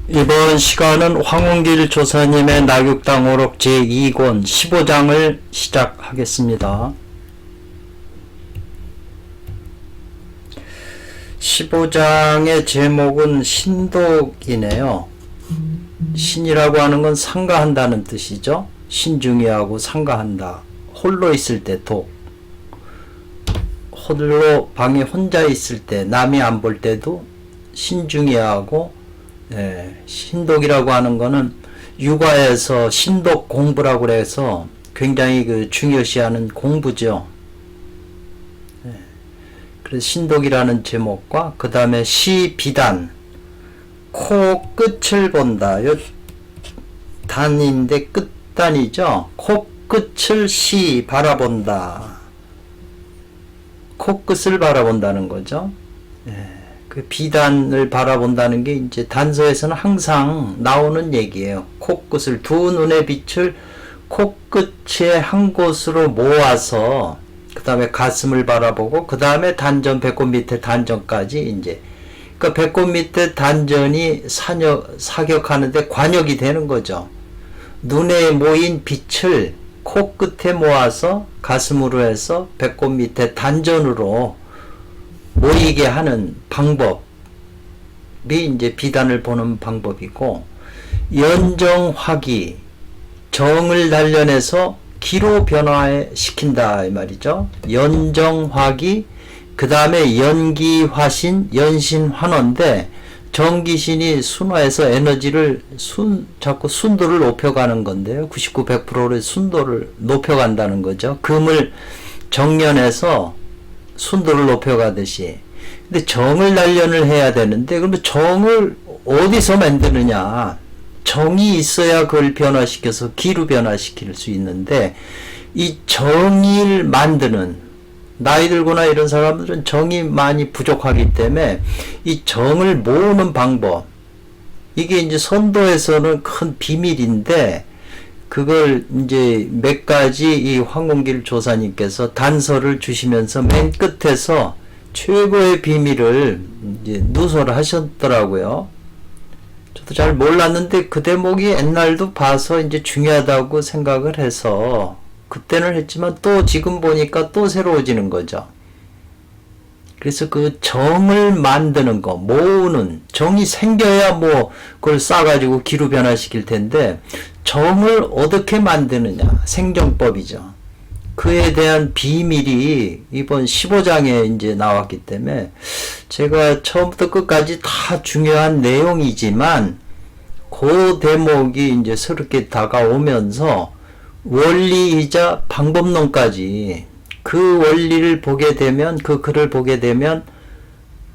이번 시간은 황운길 조사님의 낙육당 오록 제2권 15장을 시작하겠습니다. 15장의 제목은 신독이네요. 신이라고 하는 건 상가한다는 뜻이죠. 신중히하고 상가한다. 홀로 있을 때 독. 홀로 방에 혼자 있을 때 남이 안 볼 때도 신중히하고 신독이라고 하는 거는 육아에서 신독 공부라고 해서 굉장히 중요시하는 공부죠. 그래서 신독이라는 제목과 그 다음에 시비단, 코 끝을 본다. 요 단인데 끝단이죠. 코 끝을 시 바라본다. 코끝을 바라본다는 거죠. 그 비단을 바라본다는 게 이제 단서에서는 항상 나오는 얘기예요. 코끝을, 두 눈의 빛을 코끝의 한 곳으로 모아서 그 다음에 가슴을 바라보고 그 다음에 단전, 배꼽 밑에 단전까지 이제 그러니까 배꼽 밑에 단전이 사격하는데 관역이 되는 거죠. 눈에 모인 빛을 코끝에 모아서 가슴으로 해서 배꼽 밑에 단전으로 모이게 하는 방법이 이제 비단을 보는 방법이고, 연정화기, 정을 단련해서 기로 변화시킨다 이 말이죠. 연정화기, 그 다음에 연기화신, 연신환원인데 정기신이 순화해서 에너지를 자꾸 순도를 높여가는 건데요. 99, 100%의 순도를 높여간다는 거죠. 금을 정련해서 순도를 높여가듯이. 근데 정을 단련을 해야 되는데, 그러면 정을 어디서 만드느냐? 정이 있어야 그걸 변화시켜서 기로 변화시킬 수 있는데, 이 정을 만드는, 나이 들거나 이런 사람들은 정이 많이 부족하기 때문에 이 정을 모으는 방법, 이게 이제 선도에서는 큰 비밀인데, 그걸 이제 몇 가지 이 황운길 조사님께서 단서를 주시면서 맨 끝에서 최고의 비밀을 이제 누설을 하셨더라고요. 저도 잘 몰랐는데 그 대목이 옛날도 봐서 이제 중요하다고 생각을 해서 그때는 했지만 또 지금 보니까 또 새로워지는 거죠. 그래서 그 정을 만드는 거, 모으는, 정이 생겨야 뭐 그걸 싸가지고 기로 변화시킬 텐데, 정을 어떻게 만드느냐, 생정법이죠. 그에 대한 비밀이 이번 15장에 이제 나왔기 때문에 제가 처음부터 끝까지 다 중요한 내용이지만 그 대목이 이제 새롭게 다가오면서 원리이자 방법론까지, 그 원리를 보게 되면, 그 글을 보게 되면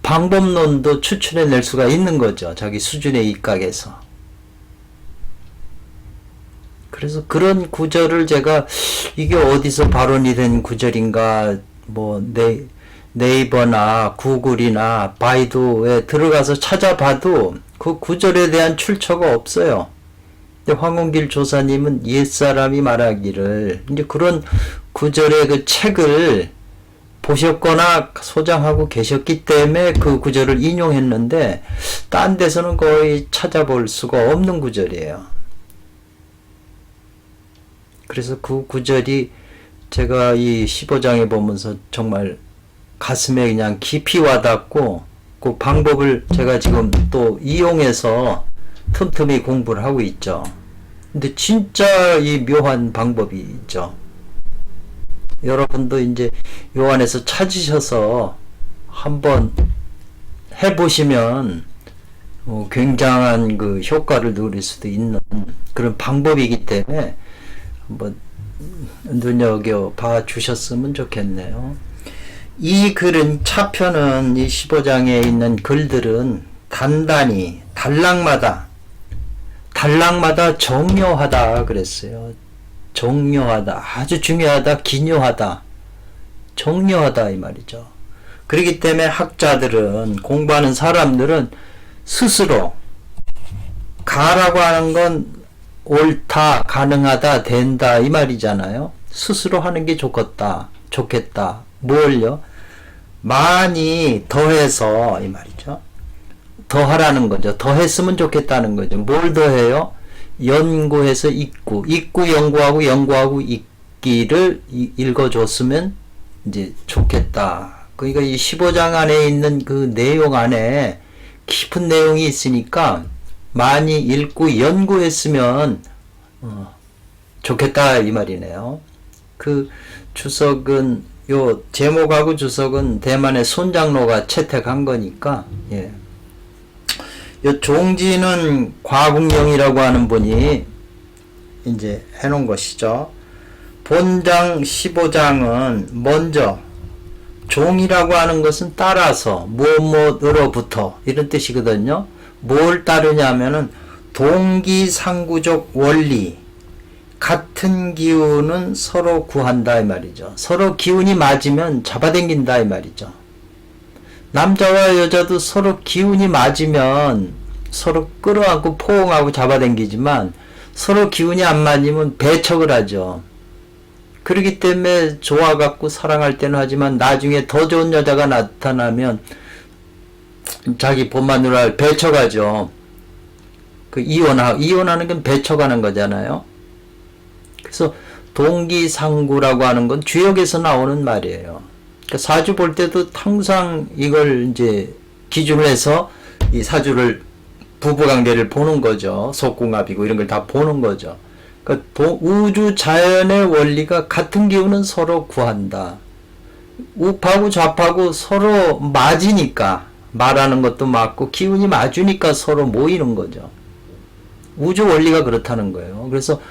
방법론도 추출해 낼 수가 있는 거죠. 자기 수준에 입각해서. 그래서 그런 구절을 제가 이게 어디서 발원이 된 구절인가, 뭐 네이버나 구글이나 바이두에 들어가서 찾아봐도 그 구절에 대한 출처가 없어요. 근데 황운길 조사님은 옛사람이 말하기를 이제 그런 구절의 그 책을 보셨거나 소장하고 계셨기 때문에 그 구절을 인용했는데, 딴 데서는 거의 찾아볼 수가 없는 구절이에요. 그래서 그 구절이 제가 이 15장에 보면서 정말 가슴에 그냥 깊이 와닿고, 그 방법을 제가 지금 또 이용해서 틈틈이 공부를 하고 있죠. 근데 진짜 이 묘한 방법이 있죠. 여러분도 이제 요 안에서 찾으셔서 한번 해보시면 굉장한 그 효과를 누릴 수도 있는 그런 방법이기 때문에 한번 눈여겨 주셨으면 좋겠네요. 이 글은, 차편은 이 15장에 있는 글들은 단단히 단락마다 정료하다 그랬어요. 정료하다, 아주 중요하다, 기묘하다, 정료하다 이 말이죠. 그렇기 때문에 학자들은, 공부하는 사람들은 스스로 가라고 하는 건 옳다, 가능하다, 된다 이 말이잖아요. 스스로 하는 게 좋겠다. 뭘요? 많이 더해서 이 말이죠. 더하라는 거죠. 더했으면 좋겠다는 거죠. 뭘 더해요? 연구해서 있고 연구하고 연구하고 있기를 읽어줬으면 이제 좋겠다. 그러니까 이 15장 안에 있는 그 내용 안에 깊은 내용이 있으니까 많이 읽고 연구했으면 좋겠다 이 말이네요. 그 주석은 요 제목하고 주석은 대만의 손장로가 채택한 거니까 예. 요 종지는 과국령이라고 하는 분이 이제 해놓은 것이죠. 본장 15장은 먼저 종이라고 하는 것은 따라서 무엇으로부터 이런 뜻이거든요. 뭘 따르냐면은 동기상구적 원리 같은 기운은 서로 구한다 이 말이죠. 서로 기운이 맞으면 잡아당긴다 이 말이죠. 남자와 여자도 서로 기운이 맞으면 서로 끌어안고 포옹하고 잡아당기지만 서로 기운이 안 맞으면 배척을 하죠. 그렇기 때문에 좋아갖고 사랑할 때는 하지만 나중에 더 좋은 여자가 나타나면 자기 본 마누라를 배척하죠. 그 이혼하는 건 배척하는 거잖아요. 그래서 동기상구라고 하는 건 주역에서 나오는 말이에요. 그러니까 사주 볼 때도 항상 이걸 이제 기준을 해서 이 사주를 부부관계를 보는 거죠. 속궁합이고 이런 걸 다 보는 거죠. 그러니까 우주 자연의 원리가 같은 기운은 서로 구한다. 우파고 좌파고 서로 맞으니까 말하는 것도 맞고 기운이 맞으니까 서로 모이는 거죠. 우주 원리가 그렇다는 거예요. 그래서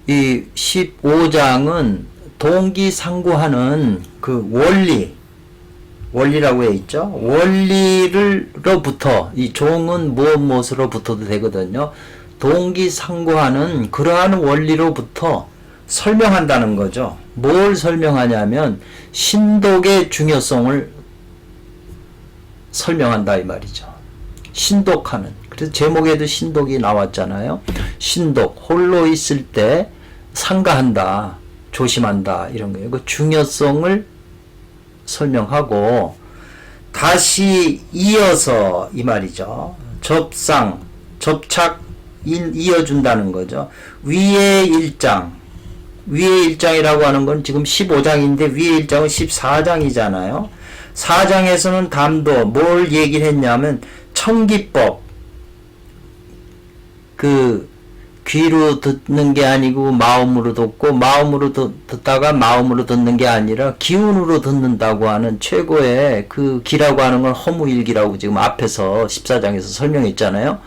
이 15장은 동기상구하는 그 원리라고 해 있죠. 원리로부터 이 종은 무엇으로부터도 되거든요. 동기상구하는 그러한 원리로부터 설명한다는 거죠. 뭘 설명하냐면 신독의 중요성을 설명한다 이 말이죠. 신독하는. 그래서 제목에도 신독이 나왔잖아요. 신독, 홀로 있을 때 상가한다, 조심한다 이런 거예요. 그 중요성을 설명하고 다시 이어서 이 말이죠. 접착 이어준다는 거죠. 위의 일장이라고 하는 건 지금 15장인데 위의 일장은 14장이잖아요. 4장에서는 담도 뭘 얘기를 했냐면 청기법, 그 귀로 듣는 게 아니고 마음으로 듣고 마음으로 듣다가 마음으로 듣는 게 아니라 기운으로 듣는다고 하는 최고의 그 기라고 하는 건 허무일기라고 지금 앞에서 14장에서 설명했잖아요.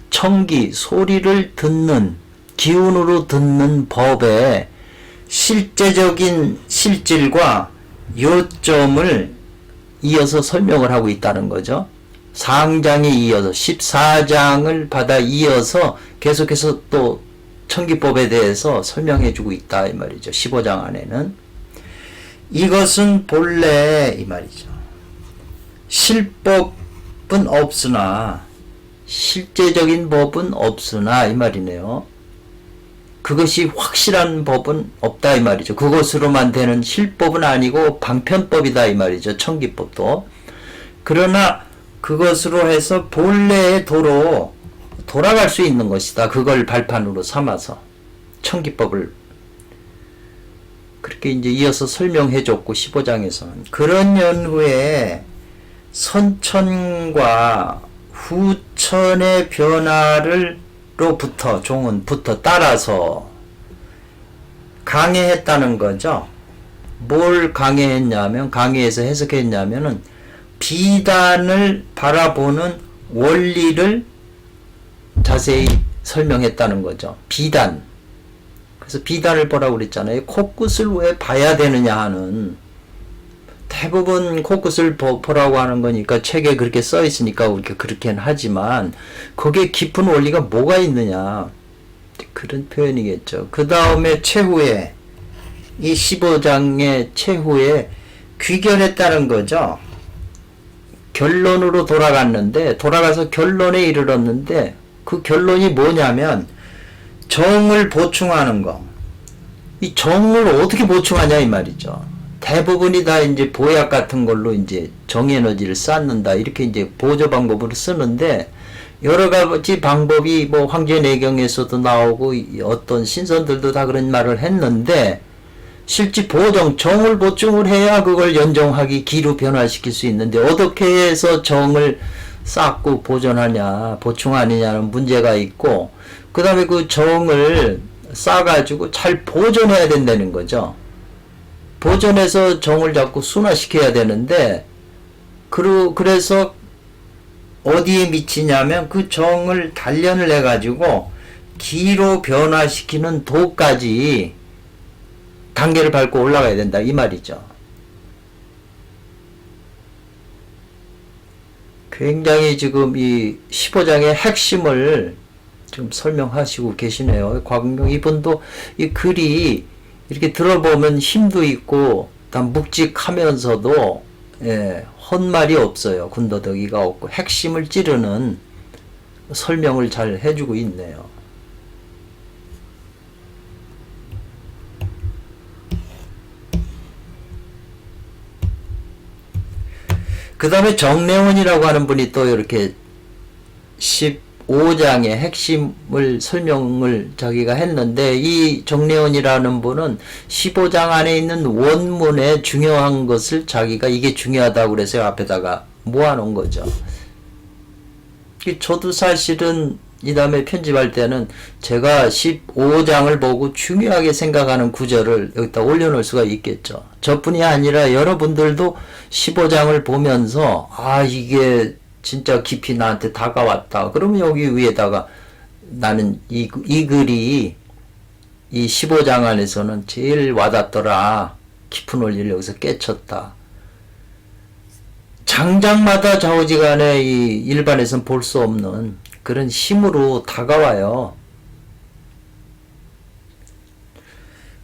청기, 소리를 듣는, 기운으로 듣는 법의 실제적인 실질과 요점을 이어서 설명을 하고 있다는 거죠. 상장에 이어서 14장을 받아 이어서 계속해서 또 청기법에 대해서 설명해 주고 있다 이 말이죠. 15장 안에는 이것은 본래 이 말이죠. 실법은 없으나 실제적인 법은 없으나 이 말이네요. 그것이 확실한 법은 없다 이 말이죠. 그것으로만 되는 실법은 아니고 방편법이다 이 말이죠. 청기법도. 그러나 그것으로 해서 본래의 도로 돌아갈 수 있는 것이다. 그걸 발판으로 삼아서 청기법을 그렇게 이제 이어서 설명해 줬고 15장에서는 그런 연후에 선천과 후천의 변화를로부터 종은부터 따라서 강해했다는 거죠. 뭘 강해했냐면 강해해서 해석했냐면은 비단을 바라보는 원리를 자세히 설명했다는 거죠. 비단. 그래서 비단을 보라고 그랬잖아요. 코끝을 왜 봐야 되느냐 하는. 대부분 코끝을 보라고 하는 거니까 책에 그렇게 써 있으니까 우리가 그렇게는 하지만 거기에 깊은 원리가 뭐가 있느냐. 그런 표현이겠죠. 그 다음에 최후에 이 15장의 최후에 귀결했다는 거죠. 결론으로 돌아가서 결론에 이르렀는데 그 결론이 뭐냐면 정을 보충하는 거. 이 정을 어떻게 보충하냐 이 말이죠. 대부분이 다 이제 보약 같은 걸로 이제 정에너지를 쌓는다. 이렇게 이제 보조 방법으로 쓰는데, 여러 가지 방법이 뭐 황제내경에서도 나오고 어떤 신선들도 다 그런 말을 했는데, 실제 정을 보충을 해야 그걸 연정하기 기로 변화시킬 수 있는데, 어떻게 해서 정을 쌓고 보존하냐, 보충하느냐는 문제가 있고, 그 다음에 그 정을 쌓아가지고 잘 보존해야 된다는 거죠. 보존해서 정을 자꾸 순화시켜야 되는데, 그래서 어디에 미치냐면 그 정을 단련을 해가지고 기로 변화시키는 도까지 단계를 밟고 올라가야 된다 이 말이죠. 굉장히 지금 이 15장의 핵심을 지금 설명하시고 계시네요. 곽은경 이분도 이 글이 이렇게 들어보면 힘도 있고 다 묵직하면서도 헛말이 없어요. 군더더기가 없고 핵심을 찌르는 설명을 잘 해주고 있네요. 그 다음에 정래원이라고 하는 분이 또 이렇게 15장의 핵심을 설명을 자기가 했는데, 이 정래원이라는 분은 15장 안에 있는 원문에 중요한 것을 자기가 이게 중요하다고 그래서 앞에다가 모아놓은 거죠. 저도 사실은 이 다음에 편집할 때는 제가 15장을 보고 중요하게 생각하는 구절을 여기다 올려놓을 수가 있겠죠. 저뿐이 아니라 여러분들도 15장을 보면서 이게 진짜 깊이 나한테 다가왔다. 그러면 여기 위에다가 나는 이 글이 이 15장 안에서는 제일 와닿더라. 깊은 원리를 여기서 깨쳤다. 장장마다 좌우지간에 이 일반에서는 볼 수 없는 그런 힘으로 다가와요.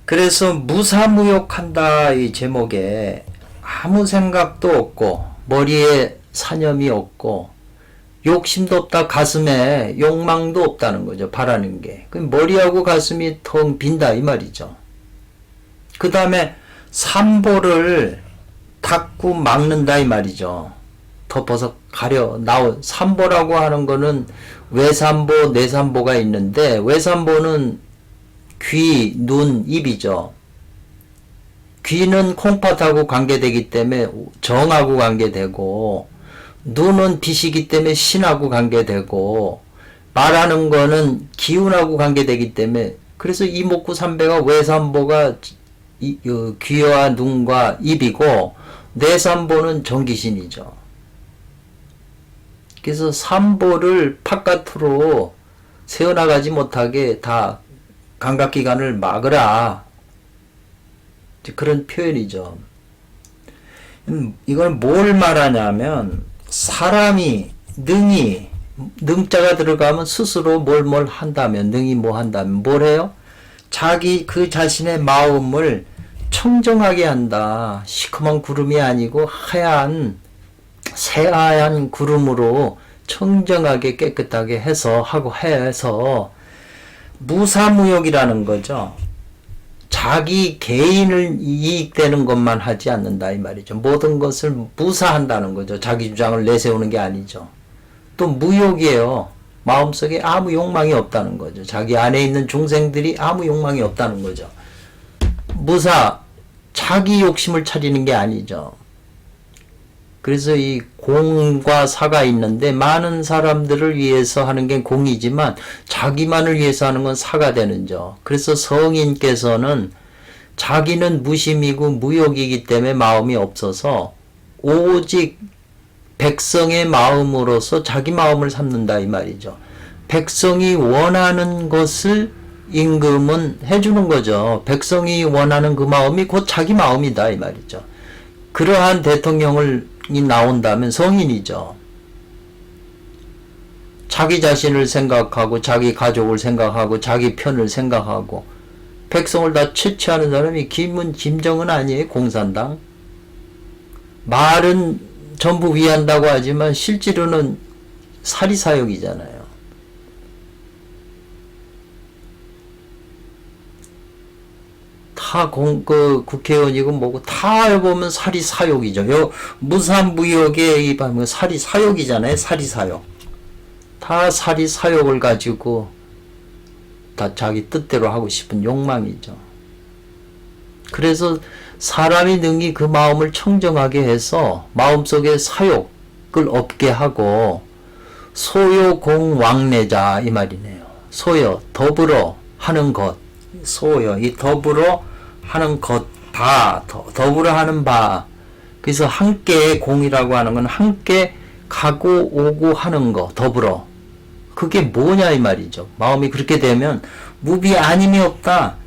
그래서 무사무욕한다 이 제목에 아무 생각도 없고 머리에 사념이 없고 욕심도 없다. 가슴에 욕망도 없다는 거죠. 바라는 게. 머리하고 가슴이 텅 빈다 이 말이죠. 그 다음에 삼보를 닫고 막는다 이 말이죠. 덮어서 가려 나온 삼보라고 하는 거는 외삼보, 내삼보가 있는데, 외삼보는 귀, 눈, 입이죠. 귀는 콩팥하고 관계되기 때문에 정하고 관계되고, 눈은 빛이기 때문에 신하고 관계되고, 말하는 거는 기운하고 관계되기 때문에, 그래서 이목구 삼배가 외삼보가 귀와 눈과 입이고, 내삼보는 정기신이죠. 그래서 삼보를 바깥으로 새어나가지 못하게 다 감각기관을 막으라. 그런 표현이죠. 이걸 뭘 말하냐면, 사람이 능자가 들어가면 스스로 뭘 한다면, 능이 뭐 한다면 뭘 해요? 자기 그 자신의 마음을 청정하게 한다. 시커먼 구름이 아니고 새하얀 구름으로 청정하게 깨끗하게 해서 무사무욕이라는 거죠. 자기 개인을 이익되는 것만 하지 않는다 이 말이죠. 모든 것을 무사한다는 거죠. 자기 주장을 내세우는 게 아니죠. 또 무욕이에요. 마음속에 아무 욕망이 없다는 거죠. 자기 안에 있는 중생들이 아무 욕망이 없다는 거죠. 무사, 자기 욕심을 차리는 게 아니죠. 그래서 이 공과 사가 있는데, 많은 사람들을 위해서 하는 게 공이지만 자기만을 위해서 하는 건 사가 되는죠. 그래서 성인께서는 자기는 무심이고 무욕이기 때문에 마음이 없어서 오직 백성의 마음으로서 자기 마음을 삼는다 이 말이죠. 백성이 원하는 것을 임금은 해주는 거죠. 백성이 원하는 그 마음이 곧 자기 마음이다 이 말이죠. 그러한 대통령이 나온다면 성인이죠. 자기 자신을 생각하고 자기 가족을 생각하고 자기 편을 생각하고 백성을 다 채취하는 사람이 김정은 아니에요. 공산당. 말은 전부 위한다고 하지만 실제로는 사리사욕이잖아요. 다 국회의원이고 뭐고 다 보면 사리 사욕이죠. 요 무사무역의 이 보면 사리 사욕이잖아요. 사리 사욕. 다 사리 사욕을 가지고 다 자기 뜻대로 하고 싶은 욕망이죠. 그래서 사람이 능히 그 마음을 청정하게 해서 마음속에 사욕을 없게 하고 소요공왕래자 이 말이네요. 소요 더불어 하는 것, 소요 이 더불어 하는 것, 더불어 하는 바. 그래서 함께 공이라고 하는 건 함께 가고 오고 하는 거 더불어. 그게 뭐냐 이 말이죠. 마음이 그렇게 되면 무비 아님이 없다.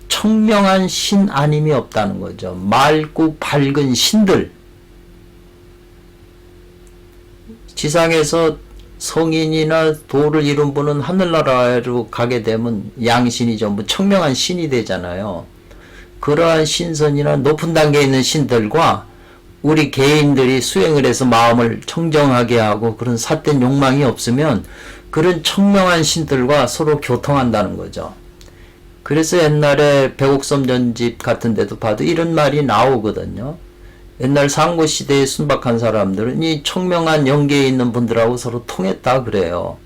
청명한 신 아님이 없다는 거죠. 맑고 밝은 신들. 지상에서 성인이나 도를 이룬 분은 하늘나라로 가게 되면 양신이 전부 청명한 신이 되잖아요. 그러한 신선이나 높은 단계에 있는 신들과 우리 개인들이 수행을 해서 마음을 청정하게 하고 그런 삿된 욕망이 없으면 그런 청명한 신들과 서로 교통한다는 거죠. 그래서 옛날에 백옥섬 전집 같은 데도 봐도 이런 말이 나오거든요. 옛날 상고시대에 순박한 사람들은 이 청명한 영계에 있는 분들하고 서로 통했다 그래요.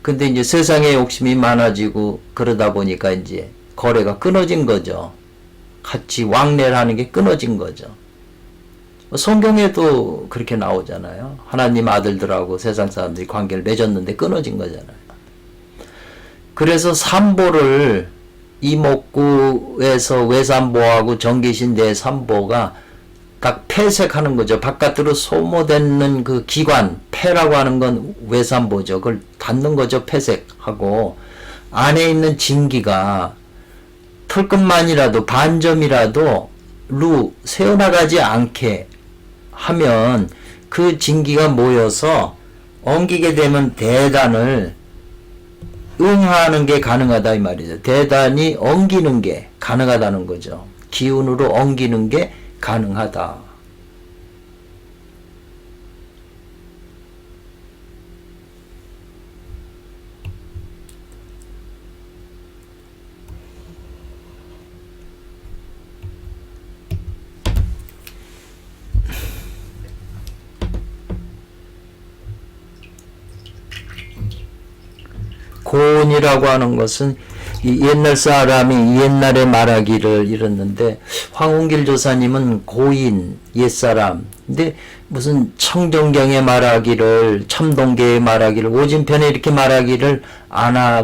근데 이제 세상에 욕심이 많아지고 그러다 보니까 이제 거래가 끊어진 거죠. 같이 왕래를 하는 게 끊어진 거죠. 성경에도 그렇게 나오잖아요. 하나님 아들들하고 세상 사람들이 관계를 맺었는데 끊어진 거잖아요. 그래서 삼보를 이목구에서 외삼보하고 정기신 내삼보가 딱 폐색하는 거죠. 바깥으로 소모되는 그 기관, 폐라고 하는 건 외삼보죠. 그걸 닫는 거죠. 폐색하고 안에 있는 진기가 털끝만이라도 반점이라도 새어나가지 않게 하면 그 진기가 모여서 엉기게 되면 대단을 응하는 게 가능하다 이 말이죠. 대단히 엉기는 게 가능하다는 거죠. 기운으로 엉기는 게 가능하다. 고운이라고 하는 것은 이 옛날 사람이 옛날에 말하기를 이랬는데 황운길 조사님은 고인 옛사람 근데 무슨 청정경에 말하기를 참동계에 말하기를 오진편에 이렇게 말하기를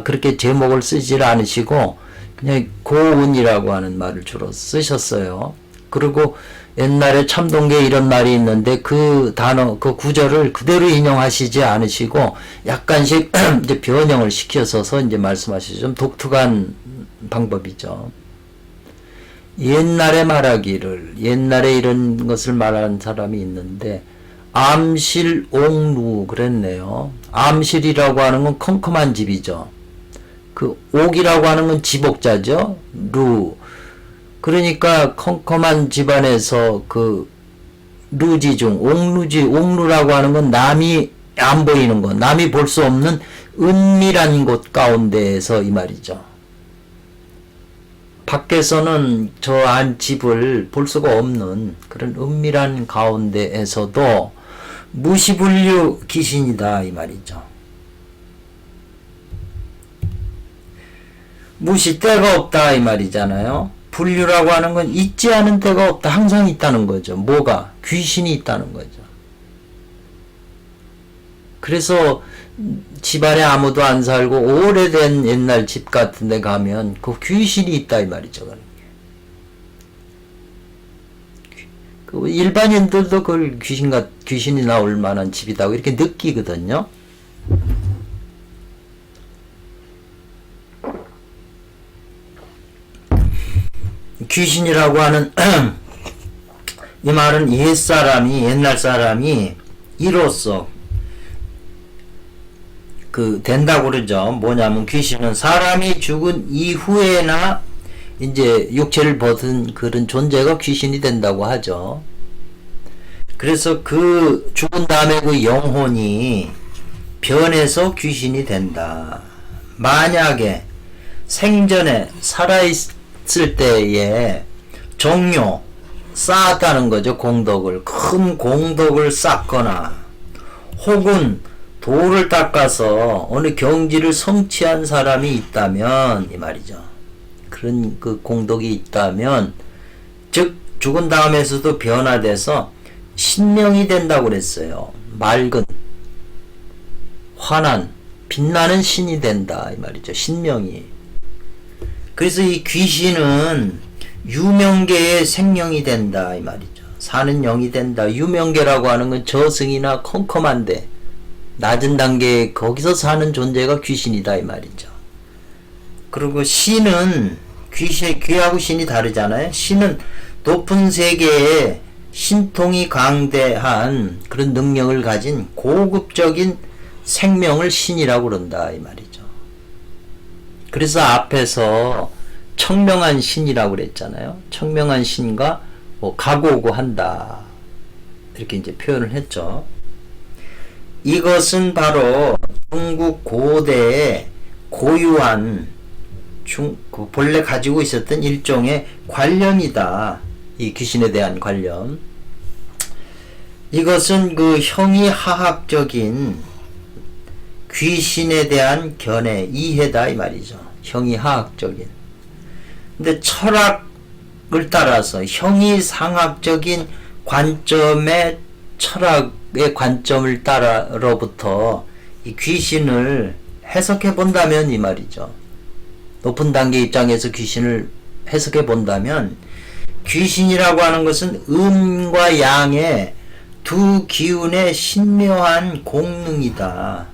그렇게 제목을 쓰질 않으시고 그냥 고운이라고 하는 말을 주로 쓰셨어요. 그리고 옛날에 참동계에 이런 말이 있는데 그 단어, 그 구절을 그대로 인용하시지 않으시고 약간씩 이제 변형을 시켜서 이제 말씀하시죠. 좀 독특한 방법이죠. 옛날에 말하기를, 옛날에 이런 것을 말하는 사람이 있는데, 암실옥루 그랬네요. 암실이라고 하는 건 컴컴한 집이죠. 그 옥이라고 하는 건 지복자죠. 그러니까 컴컴한 집안에서 그 루지중, 옥루라고 하는 건 남이 안 보이는 것, 남이 볼 수 없는 은밀한 곳 가운데에서 이 말이죠. 밖에서는 저 안 집을 볼 수가 없는 그런 은밀한 가운데에서도 무시분류 귀신이다 이 말이죠. 무시 때가 없다 이 말이잖아요. 분류라고 하는 건 있지 않은 때가 없다. 항상 있다는 거죠. 뭐가? 귀신이 있다는 거죠. 그래서 집안에 아무도 안 살고 오래된 옛날 집 같은 데 가면 그 귀신이 있다 이 말이죠. 그 일반인들도 그걸 귀신이 나올 만한 집이다 이렇게 느끼거든요. 귀신이라고 하는 이 말은 옛날 사람이 이로써 된다고 그러죠. 뭐냐면 귀신은 사람이 죽은 이후에나 이제 육체를 벗은 그런 존재가 귀신이 된다고 하죠. 그래서 그 죽은 다음에 그 영혼이 변해서 귀신이 된다. 만약에 생전에 쌓았을 때에 종료, 쌓았다는 거죠. 공덕을. 큰 공덕을 쌓거나 혹은 도를 닦아서 어느 경지를 성취한 사람이 있다면 이 말이죠. 그런 그 공덕이 있다면 즉 죽은 다음에서도 변화돼서 신명이 된다고 그랬어요. 맑은 환한 빛나는 신이 된다 이 말이죠. 신명이. 그래서 이 귀신은 유명계의 생명이 된다 이 말이죠. 사는 영이 된다. 유명계라고 하는 건 저승이나 컴컴한데 낮은 단계에 거기서 사는 존재가 귀신이다 이 말이죠. 그리고 신은 귀하고 신이 다르잖아요. 신은 높은 세계에 신통이 강대한 그런 능력을 가진 고급적인 생명을 신이라고 그런다 이 말이죠. 그래서 앞에서 청명한 신이라고 그랬잖아요. 청명한 신과 뭐 가고오고 한다 이렇게 이제 표현을 했죠. 이것은 바로 중국 고대의 고유한 본래 가지고 있었던 일종의 관념이다. 이 귀신에 대한 관념. 이것은 그 형이하학적인 귀신에 대한 견해, 이해다 이 말이죠. 형이하학적인. 근데 철학을 따라서 형이상학적인 관점의 철학의 관점을 따라로부터 이 귀신을 해석해 본다면 이 말이죠. 높은 단계 입장에서 귀신을 해석해 본다면 귀신이라고 하는 것은 음과 양의 두 기운의 신묘한 공능이다.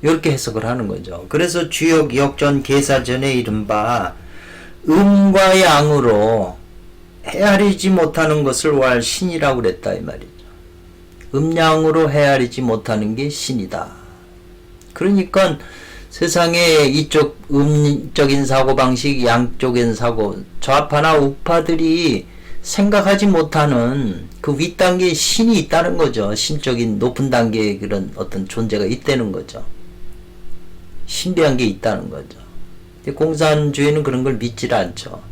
이렇게 해석을 하는 거죠. 그래서 주역 역전 계사전에 이른바 음과 양으로 헤아리지 못하는 것을 왈 신이라고 그랬다 이 말이죠. 음양으로 헤아리지 못하는 게 신이다. 그러니까 세상에 이쪽 음적인 사고방식, 양쪽인 사고, 좌파나 우파들이 생각하지 못하는 그 윗단계에 신이 있다는 거죠. 신적인 높은 단계의 그런 어떤 존재가 있다는 거죠. 신비한 게 있다는 거죠. 공산주의는 그런 걸 믿질 않죠.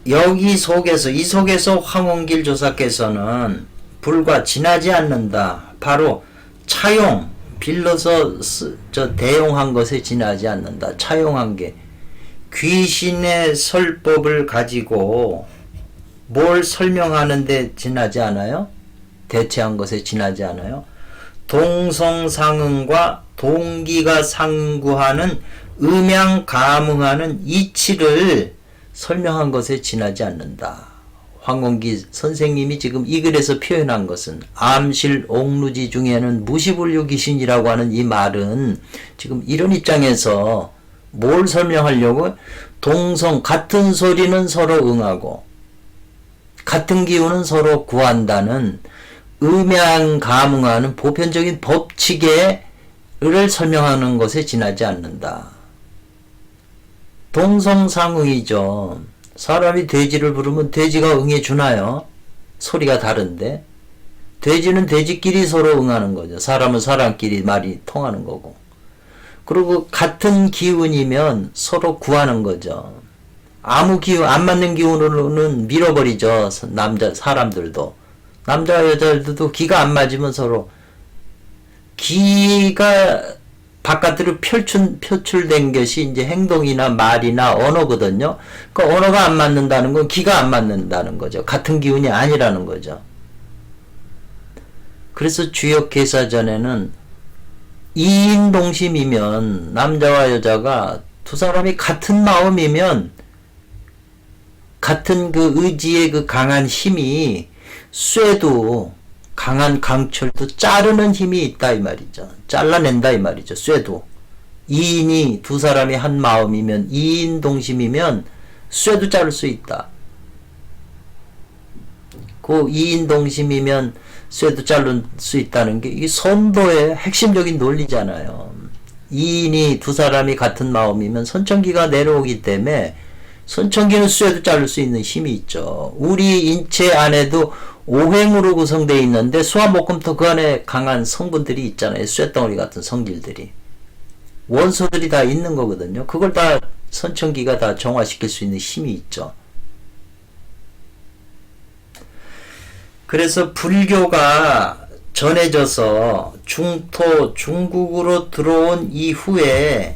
이 속에서 황원길 조사께서는 불과 지나지 않는다. 바로 차용, 빌려서 대용한 것에 지나지 않는다. 차용한 게 귀신의 설법을 가지고 뭘 설명하는데 지나지 않아요? 대체한 것에 지나지 않아요? 동성상응과 동기가 상구하는 음양감응하는 이치를 설명한 것에 지나지 않는다. 황원기 선생님이 지금 이 글에서 표현한 것은 암실 옥루지 중에는 무시불류 귀신이라고 하는 이 말은 지금 이런 입장에서 뭘 설명하려고 동성 같은 소리는 서로 응하고 같은 기운은 서로 구한다는 음양감응하는 보편적인 법칙을 설명하는 것에 지나지 않는다. 동성상응이죠. 사람이 돼지를 부르면 돼지가 응해주나요? 소리가 다른데 돼지는 돼지끼리 서로 응하는 거죠. 사람은 사람끼리 말이 통하는 거고. 그리고 같은 기운이면 서로 구하는 거죠. 아무 기운 안 맞는 기운으로는 밀어버리죠. 사람들도 남자 여자들도 기가 안 맞으면 서로 기가 바깥으로 표출된 것이 이제 행동이나 말이나 언어거든요. 그 언어가 안 맞는다는 건 기가 안 맞는다는 거죠. 같은 기운이 아니라는 거죠. 그래서 주역계사전에는 이인동심이면 남자와 여자가 두 사람이 같은 마음이면 같은 그 의지의 그 강한 힘이 쇠도 강한 강철도 자르는 힘이 있다 이 말이죠. 잘라낸다 이 말이죠. 쇠도. 이인이 두 사람이 한 마음이면 이인 동심이면 쇠도 자를 수 있다. 그 이인 동심이면 쇠도 자를 수 있다는 게 이게 선도의 핵심적인 논리잖아요. 이인이 두 사람이 같은 마음이면 선천기가 내려오기 때문에 선천기는 쇠도 자를 수 있는 힘이 있죠. 우리 인체 안에도 오행으로 구성되어 있는데 수화목금토 그 안에 강한 성분들이 있잖아요. 쇠덩어리 같은 성질들이. 원소들이 다 있는 거거든요. 그걸 다 선천기가 다 정화시킬 수 있는 힘이 있죠. 그래서 불교가 전해져서 중국으로 들어온 이후에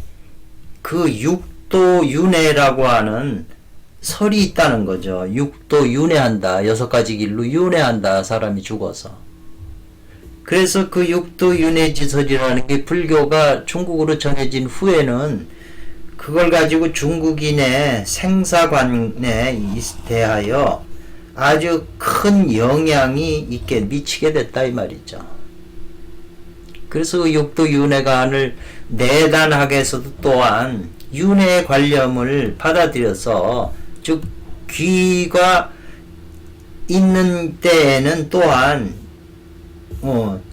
그 육도윤회라고 하는 설이 있다는 거죠. 육도윤회한다. 6가지 길로 윤회한다. 사람이 죽어서. 그래서 그 육도윤회지설이라는 게 불교가 중국으로 전해진 후에는 그걸 가지고 중국인의 생사관에 대하여 아주 큰 영향이 있게 미치게 됐다 이 말이죠. 그래서 그 육도윤회관을 내단학에서도 또한 윤회의 관념을 받아들여서 즉 귀가 있는 때에는 또한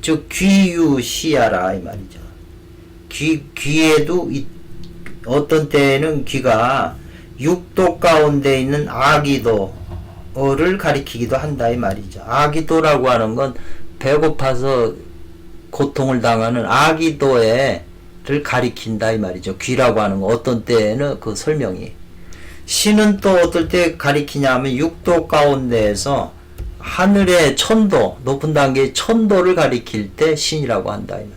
즉 귀유시야라 이 말이죠. 귀에도 어떤 때에는 귀가 육도 가운데 있는 아기도를 가리키기도 한다 이 말이죠. 아기도라고 하는 건 배고파서 고통을 당하는 아기도를 가리킨다 이 말이죠. 귀라고 하는 거 어떤 때에는 그 설명이 신은 또 어떨 때 가리키냐 하면 육도 가운데에서 하늘의 천도 높은 단계의 천도를 가리킬 때 신이라고 한다 이 말.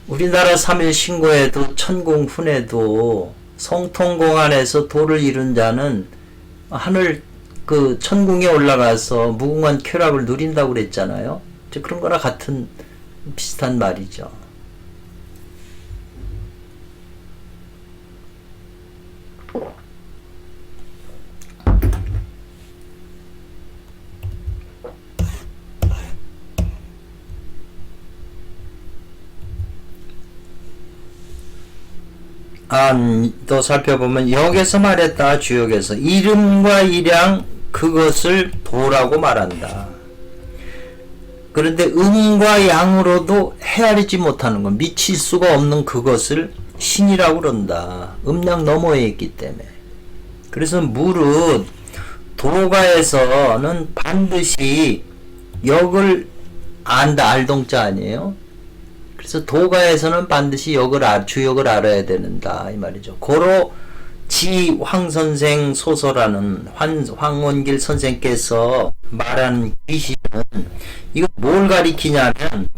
우리나라 3일 신고에도 천궁훈에도 성통공안에서 도를 이룬 자는 하늘 그 천궁에 올라가서 무궁한 쾌락을 누린다고 그랬잖아요. 그런 거나 같은 비슷한 말이죠. 또 살펴보면 역에서 말했다. 주역에서 이름과 일양 그것을 도라고 말한다. 그런데 음과 양으로도 헤아리지 못하는 건 미칠 수가 없는 그것을 신이라고 그런다. 음양 너머에 있기 때문에. 그래서 무릇 도가에서는 반드시 역을 안다. 알동자 아니에요? 그래서 도가에서는 반드시 주역을 알아야 된다 이 말이죠. 고로 지황선생 소설하는 황원길 선생께서 말한 귀신은 이거 뭘 가리키냐면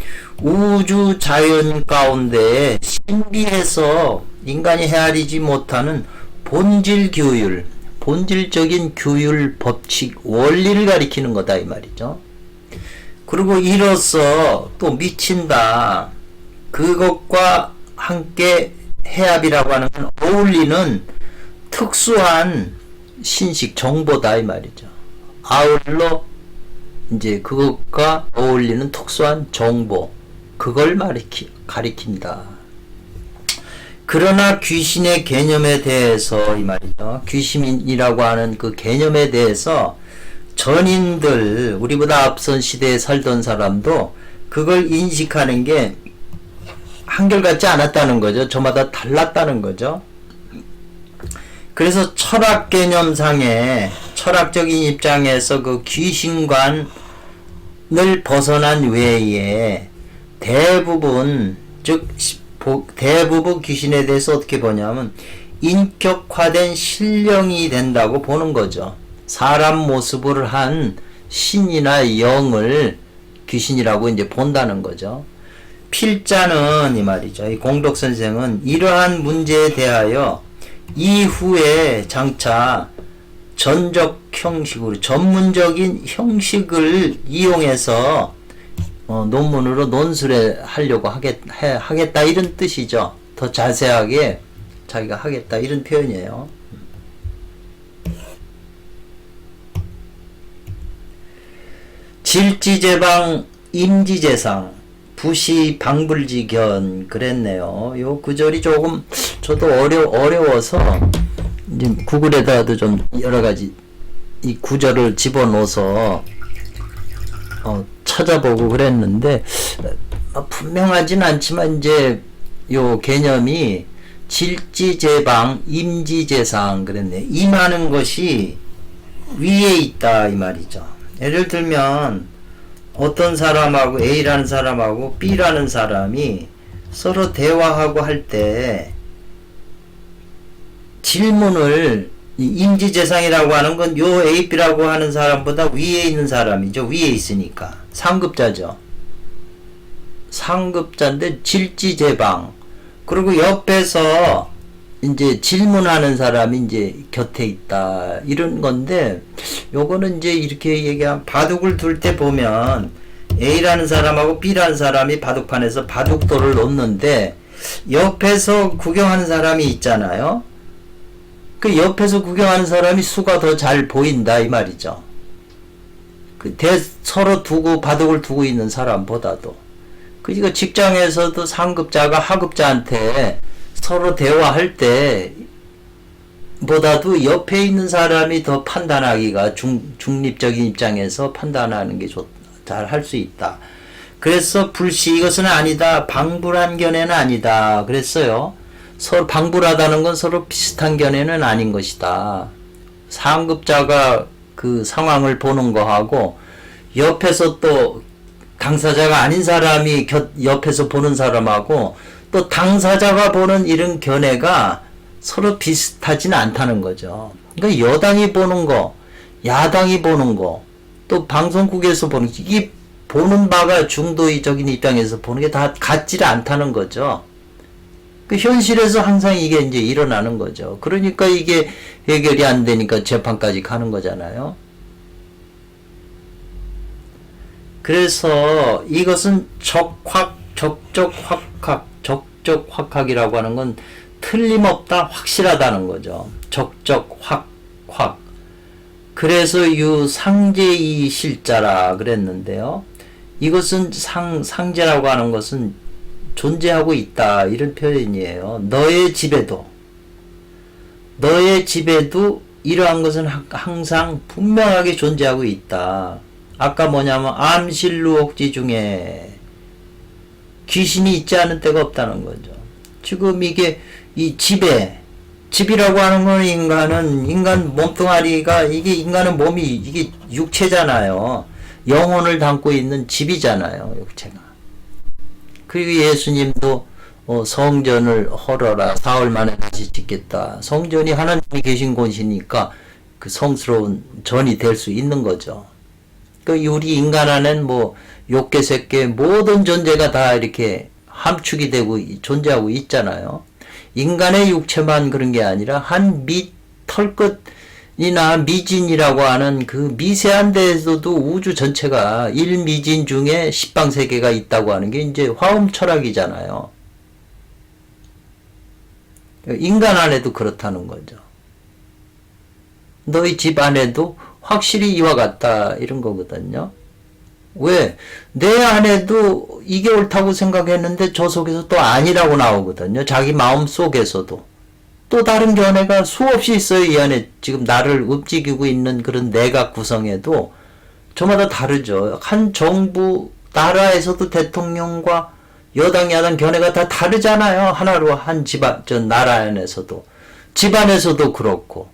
우주 자연 가운데 신비해서 인간이 헤아리지 못하는 본질 규율, 본질적인 규율, 법칙, 원리를 가리키는 거다 이 말이죠. 그리고 이로써 또 미친다. 그것과 함께 해합이라고 하는 건 어울리는 특수한 신식 정보다 이 말이죠. 아울러 이제 그것과 어울리는 특수한 정보, 그걸 가리킨다. 그러나 귀신의 개념에 대해서 이 말이죠. 귀신이라고 하는 그 개념에 대해서 전인들, 우리보다 앞선 시대에 살던 사람도 그걸 인식하는 게 한결같지 않았다는 거죠. 저마다 달랐다는 거죠. 그래서 철학 개념상의 철학적인 입장에서 그 귀신관을 벗어난 외에 대부분 귀신에 대해서 어떻게 보냐면 인격화된 신령이 된다고 보는 거죠. 사람 모습을 한 신이나 영을 귀신이라고 이제 본다는 거죠. 필자는 이 말이죠. 이 공덕 선생은 이러한 문제에 대하여 이후에 장차 전적 형식으로 전문적인 형식을 이용해서 논문으로 논술에 하려고 하겠다 이런 뜻이죠. 더 자세하게 자기가 하겠다 이런 표현이에요. 질지제방 임지제상 부시 방불지견 그랬네요. 요 구절이 조금 저도 어려워서 이제 구글에다도 좀 여러 가지 이 구절을 집어넣어서 찾아보고 그랬는데 분명하진 않지만 이제 요 개념이 질지제방 임지제상 그랬네. 임하는 것이 위에 있다 이 말이죠. 예를 들면 어떤 사람하고 A라는 사람하고 B라는 사람이 서로 대화하고 할 때 질문을 이 임지재상이라고 하는 건 요 AB라고 하는 사람보다 위에 있는 사람이죠. 위에 있으니까 상급자죠. 상급자인데 질지제방. 그리고 옆에서 이제 질문하는 사람이 이제 곁에 있다. 이런 건데, 요거는 이제 이렇게 얘기하면 바둑을 둘 때 보면 A라는 사람하고 B라는 사람이 바둑판에서 바둑돌을 놓는데, 옆에서 구경하는 사람이 있잖아요. 그 옆에서 구경하는 사람이 수가 더 잘 보인다. 이 말이죠. 서로 두고, 바둑을 두고 있는 사람보다도. 그러니까 직장에서도 상급자가 하급자한테 서로 대화할 때 보다도 옆에 있는 사람이 더 판단하기가 중립적인 입장에서 판단하는 게 잘 할 수 있다. 그래서 불시 이것은 아니다. 방불한 견해는 아니다. 그랬어요. 서로 방불하다는 건 서로 비슷한 견해는 아닌 것이다. 상급자가 그 상황을 보는 거하고 옆에서 또 당사자가 아닌 사람이 옆에서 보는 사람하고 또 당사자가 보는 이런 견해가 서로 비슷하진 않다는 거죠. 그러니까 여당이 보는 거, 야당이 보는 거, 또 방송국에서 보는 거, 이게 보는 바가 중도적인 입장에서 보는 게 다 같지 않다는 거죠. 그 현실에서 항상 이게 이제 일어나는 거죠. 그러니까 이게 해결이 안 되니까 재판까지 가는 거잖아요. 그래서 이것은 적적확학이라고 하는 건 틀림없다, 확실하다는 거죠. 적적확. 그래서 상제이 실자라 그랬는데요. 이것은 상제라고 하는 것은 존재하고 있다, 이런 표현이에요. 너의 집에도 이러한 것은 항상 분명하게 존재하고 있다. 아까 뭐냐면 암실루옥지 중에 귀신이 있지 않은 때가 없다는 거죠. 지금 이게 이 집이라고 하는 건 인간 몸뚱아리가, 이게 인간의 몸이 이게 육체잖아요. 영혼을 담고 있는 집이잖아요, 육체가. 그리고 예수님도 성전을 헐어라, 사흘 만에 다시 짓겠다. 성전이 하나님이 계신 곳이니까 그 성스러운 전이 될 수 있는 거죠. 그 우리 인간 안엔 뭐 욕계 색계 모든 존재가 다 이렇게 함축이 되고 존재하고 있잖아요. 인간의 육체만 그런 게 아니라 한 털끝이나 미진이라고 하는 그 미세한 데에서도 우주 전체가 1미진 중에 10방세계가 있다고 하는 게 이제 화엄 철학이잖아요. 인간 안에도 그렇다는 거죠. 너희 집 안에도 확실히 이와 같다, 이런 거거든요. 왜? 내 안에도 이게 옳다고 생각했는데 저 속에서 또 아니라고 나오거든요. 자기 마음 속에서도. 또 다른 견해가 수없이 있어요. 이 안에 지금 나를 움직이고 있는 그런 내각 구성에도 저마다 다르죠. 한 정부, 나라에서도 대통령과 여당, 야당 견해가 다 다르잖아요. 하나로 한 나라 안에서도. 집안에서도 그렇고.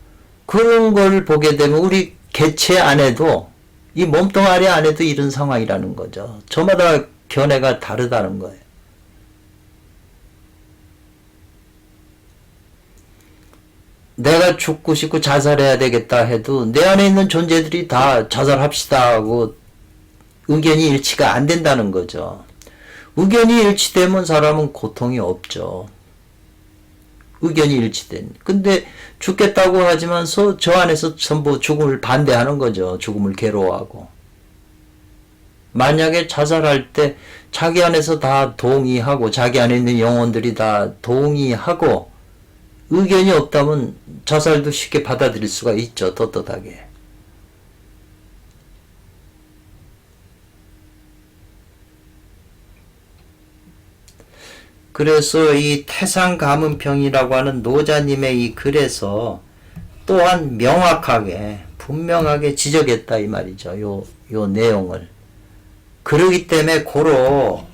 그런 걸 보게 되면 우리 개체 안에도, 이 몸뚱아리 안에도 이런 상황이라는 거죠. 저마다 견해가 다르다는 거예요. 내가 죽고 싶고 자살해야 되겠다 해도 내 안에 있는 존재들이 다 자살합시다 하고 의견이 일치가 안 된다는 거죠. 의견이 일치되면 사람은 고통이 없죠. 의견이 일치된. 근데 죽겠다고 하지만서 저 안에서 전부 죽음을 반대하는 거죠. 죽음을 괴로워하고. 만약에 자살할 때 자기 안에서 다 동의하고 자기 안에 있는 영혼들이 다 동의하고 의견이 없다면 자살도 쉽게 받아들일 수가 있죠. 떳떳하게. 그래서 이 태상가문평이라고 하는 노자님의 이 글에서 또한 명확하게 분명하게 지적했다, 이 말이죠. 요 내용을. 그러기 때문에 고로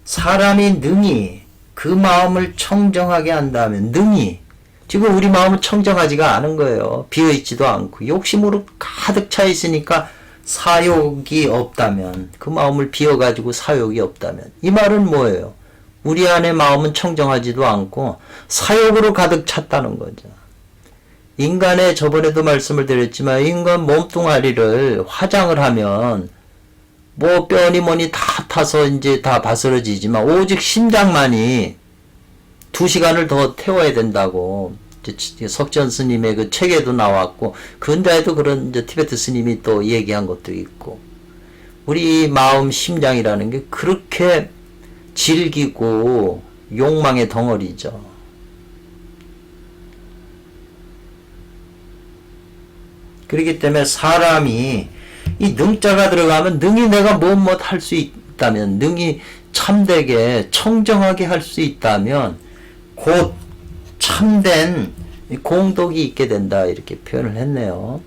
사람이 능히 그 마음을 청정하게 한다면, 능히, 지금 우리 마음은 청정하지가 않은 거예요. 비어있지도 않고 욕심으로 가득 차 있으니까 사욕이 없다면, 그 마음을 비워가지고 사욕이 없다면, 이 말은 뭐예요? 우리 안의 마음은 청정하지도 않고 사욕으로 가득 찼다는 거죠. 인간의 저번에도 말씀을 드렸지만 인간 몸뚱아리를 화장을 하면 뭐 뼈니 뭐니 다 타서 이제 다 바스러지지만 오직 심장만이 2시간을 더 태워야 된다고 석전 스님의 그 책에도 나왔고 근대에도 그런 이제 티베트 스님이 또 얘기한 것도 있고 우리 마음 심장이라는 게 그렇게 질기고 욕망의 덩어리죠. 그렇기 때문에 사람이 이 능자가 들어가면 능히 내가 무엇 할 수 있다면 능히 참되게 청정하게 할 수 있다면 곧 참된 공덕이 있게 된다 이렇게 표현을 했네요.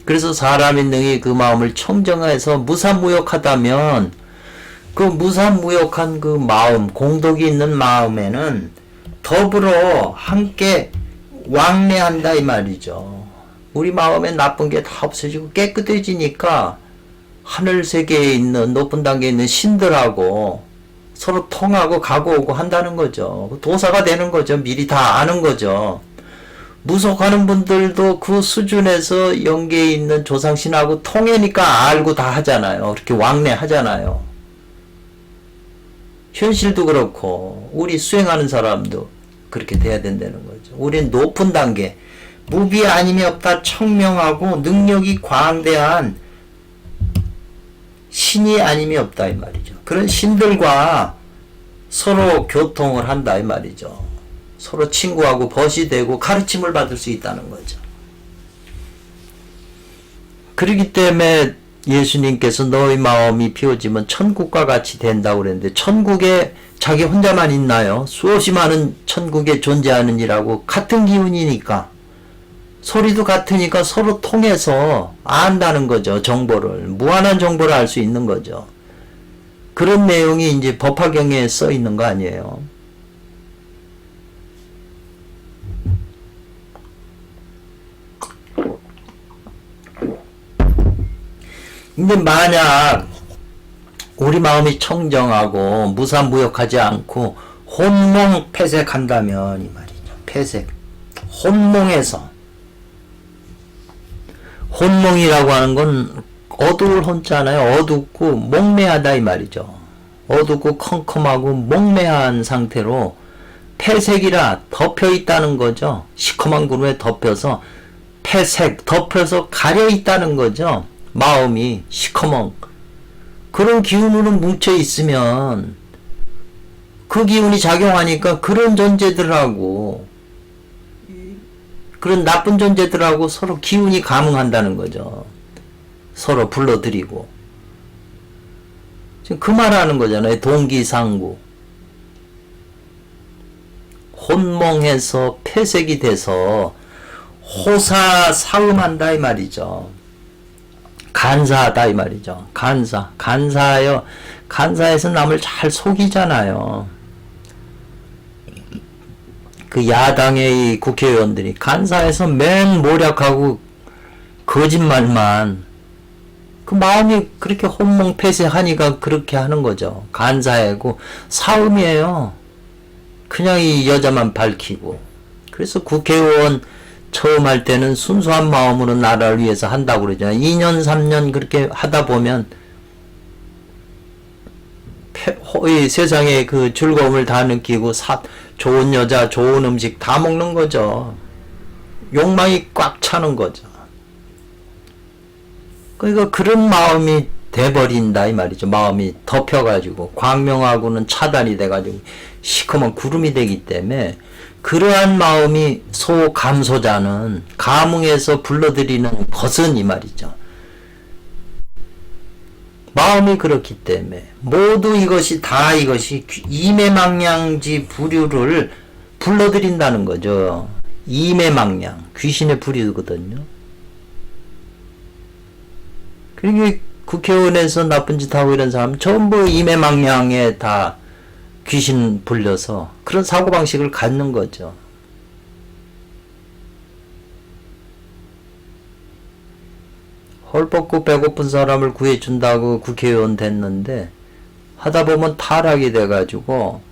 그래서 사람이 능히 그 마음을 청정해서 무삼무욕하다면 그 무삼무욕한 그 마음 공덕이 있는 마음에는 더불어 함께 왕래한다 이 말이죠. 우리 마음에 나쁜 게 다 없어지고 깨끗해지니까 하늘 세계에 있는 높은 단계에 있는 신들하고 서로 통하고 가고 오고 한다는 거죠. 도사가 되는 거죠. 미리 다 아는 거죠. 무속하는 분들도 그 수준에서 영계에 있는 조상신하고 통해니까 알고 다 하잖아요. 그렇게 왕래하잖아요. 현실도 그렇고 우리 수행하는 사람도 그렇게 돼야 된다는 거죠. 우리는 높은 단계 무비 아님이 없다 청명하고 능력이 광대한 신이 아님이 없다 이 말이죠. 그런 신들과 서로 교통을 한다 이 말이죠. 서로 친구하고 벗이 되고 가르침을 받을 수 있다는 거죠. 그렇기 때문에 예수님께서 너희 마음이 비워지면 천국과 같이 된다고 그랬는데 천국에 자기 혼자만 있나요? 수없이 많은 천국에 존재하느니라고 같은 기운이니까 소리도 같으니까 서로 통해서 안다는 거죠. 정보를 무한한 정보를 알 수 있는 거죠. 그런 내용이 이제 법화경에 써 있는 거 아니에요. 근데 만약 우리 마음이 청정하고 무삼무욕하지 않고 혼몽폐색한다면 이 말이죠. 폐색. 혼몽해서 혼몽이라고 하는 건 어두울 혼자잖아요. 어둡고 몽매하다 이 말이죠. 어둡고 컴컴하고 몽매한 상태로 폐색이라 덮여 있다는 거죠. 시커먼 구름에 덮여서 폐색, 덮여서 가려 있다는 거죠. 마음이 시커먼 그런 기운으로 뭉쳐 있으면 그 기운이 작용하니까 그런 존재들하고 그런 나쁜 존재들하고 서로 기운이 감응한다는 거죠. 서로 불러들이고. 지금 그 말하는 거잖아요. 동기상구. 혼몽해서 폐색이 돼서 호사사음한다 이 말이죠. 간사하다 이 말이죠. 간사하여 간사해서 남을 잘 속이잖아요. 그 야당의 국회의원들이 간사해서 맹모략하고 거짓말만 그 마음이 그렇게 혼몽폐쇄하니까 그렇게 하는 거죠. 간사하고 사음이에요. 그냥 이 여자만 밝히고. 그래서 국회의원 처음 할 때는 순수한 마음으로 나라를 위해서 한다고 그러잖아요. 2년 3년 그렇게 하다 보면 세상에 그 즐거움을 다 느끼고 좋은 여자, 좋은 음식 다 먹는 거죠. 욕망이 꽉 차는 거죠. 그러니까 그런 마음이 돼버린다 이 말이죠. 마음이 덮여가지고 광명하고는 차단이 돼가지고 시커먼 구름이 되기 때문에 그러한 마음이 소감소자는 감흥에서 불러들이는 것은 이 말이죠. 마음이 그렇기 때문에 모두 이것이 이매망량지 부류를 불러들인다는 거죠. 이매망량 귀신의 부류거든요. 그러니까 국회의원에서 나쁜 짓 하고 이런 사람 전부 이매망량에 다 귀신 불려서 그런 사고방식을 갖는 거죠. 헐벗고 배고픈 사람을 구해준다고 국회의원 됐는데 하다 보면 타락이 돼가지고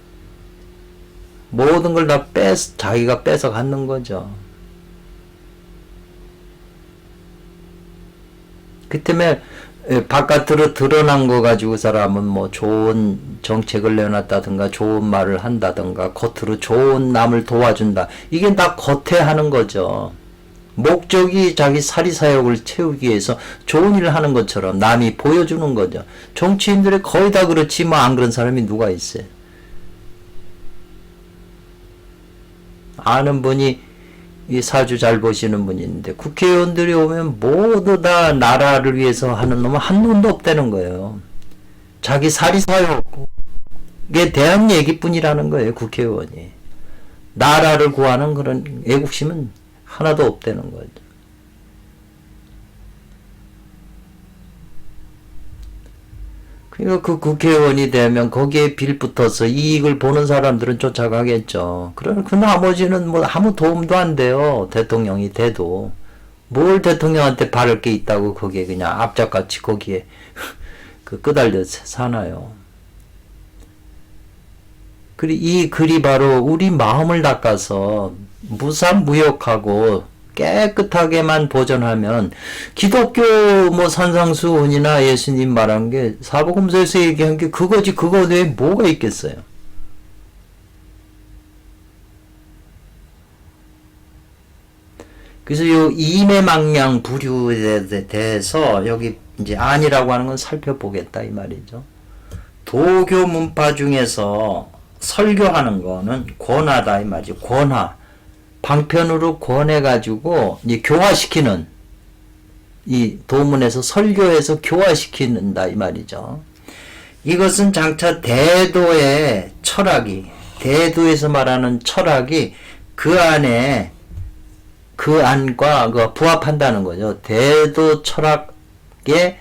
모든 걸 다 자기가 뺏어 갖는 거죠. 그 때문에 바깥으로 드러난 거 가지고 사람은 뭐 좋은 정책을 내놨다든가 좋은 말을 한다든가 겉으로 좋은 남을 도와준다. 이게 다 겉에 하는 거죠. 목적이 자기 사리사욕을 채우기 위해서 좋은 일을 하는 것처럼 남이 보여주는 거죠. 정치인들이 거의 다 그렇지 뭐 안 그런 사람이 누가 있어요. 아는 분이 이 사주 잘 보시는 분이 있는데 국회의원들이 오면 모두 다 나라를 위해서 하는 놈은 한 놈도 없다는 거예요. 자기 사리사욕에 대한 얘기뿐이라는 거예요. 국회의원이. 나라를 구하는 그런 애국심은 하나도 없다는 거죠. 그러니까 그 국회의원이 되면 거기에 빌붙어서 이익을 보는 사람들은 쫓아가겠죠. 그러나 그 나머지는 뭐 아무 도움도 안 돼요. 대통령이 돼도. 뭘 대통령한테 바랄 게 있다고 거기에 그냥 압작같이 거기에 그 끄달려 사나요. 이 글이 바로 우리 마음을 닦아서 무상무욕하고 깨끗하게만 보존하면 기독교 뭐 산상수훈이나 예수님 말한 게 사복음서에서 얘기한 게 그거지 그거 외에 뭐가 있겠어요. 그래서 요 이매망량 부류에 대해서 여기 이제 안이라고 하는 건 살펴보겠다 이 말이죠. 도교 문파 중에서 설교하는 거는 권하다 이 말이죠. 권하. 방편으로 권해가지고 이제 교화시키는 이 도문에서 설교해서 교화시키는다 이 말이죠. 이것은 장차 대도의 철학이 대도에서 말하는 철학이 그 안에 그 안과 그 부합한다는 거죠. 대도 철학에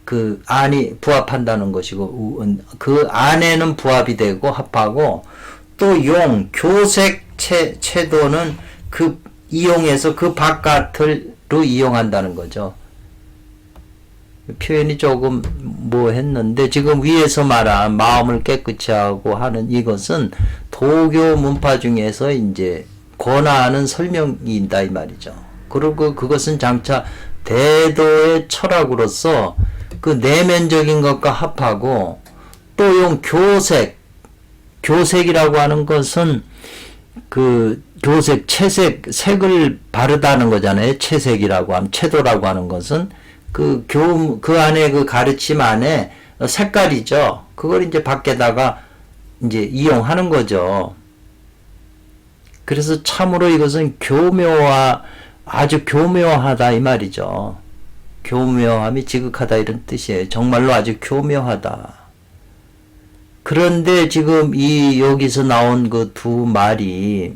그 안이 부합한다는 것이고 그 안에는 부합이 되고 합하고 또 용 교색 채도는 그 이용해서 그 바깥으로 이용한다는 거죠. 표현이 조금 뭐 했는데 지금 위에서 말한 마음을 깨끗이 하고 하는 이것은 도교 문파 중에서 이제 권하는 설명이다 이 말이죠. 그리고 그것은 장차 대도의 철학으로서 그 내면적인 것과 합하고 또 용 교색이라고 하는 것은 그 교색, 채색, 색을 바르다는 거잖아요. 채색이라고 하면, 채도라고 하는 것은 그 안에 그 가르침 안에 색깔이죠. 그걸 이제 밖에다가 이제 이용하는 거죠. 그래서 참으로 이것은 아주 교묘하다 이 말이죠. 교묘함이 지극하다 이런 뜻이에요. 정말로 아주 교묘하다. 그런데 지금 여기서 나온 그 두 말이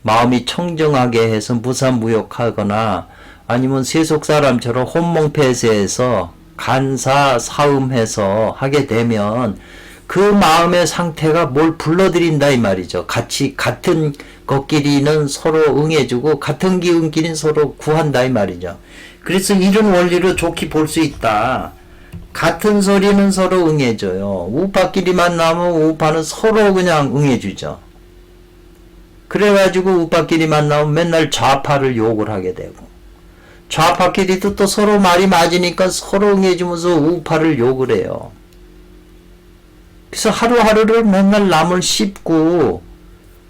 마음이 청정하게 해서 무사무욕하거나 아니면 세속 사람처럼 혼몽폐쇄해서 간사 사음해서 하게 되면 그 마음의 상태가 뭘 불러들인다 이 말이죠. 같은 것끼리는 서로 응해주고 같은 기운끼리는 서로 구한다 이 말이죠. 그래서 이런 원리로 좋게 볼 수 있다. 같은 소리는 서로 응해줘요. 우파끼리 만나면 우파는 서로 그냥 응해주죠. 그래가지고 우파끼리 만나면 맨날 좌파를 욕을 하게 되고 좌파끼리도 또 서로 말이 맞으니까 서로 응해주면서 우파를 욕을 해요. 그래서 하루하루를 맨날 남을 씹고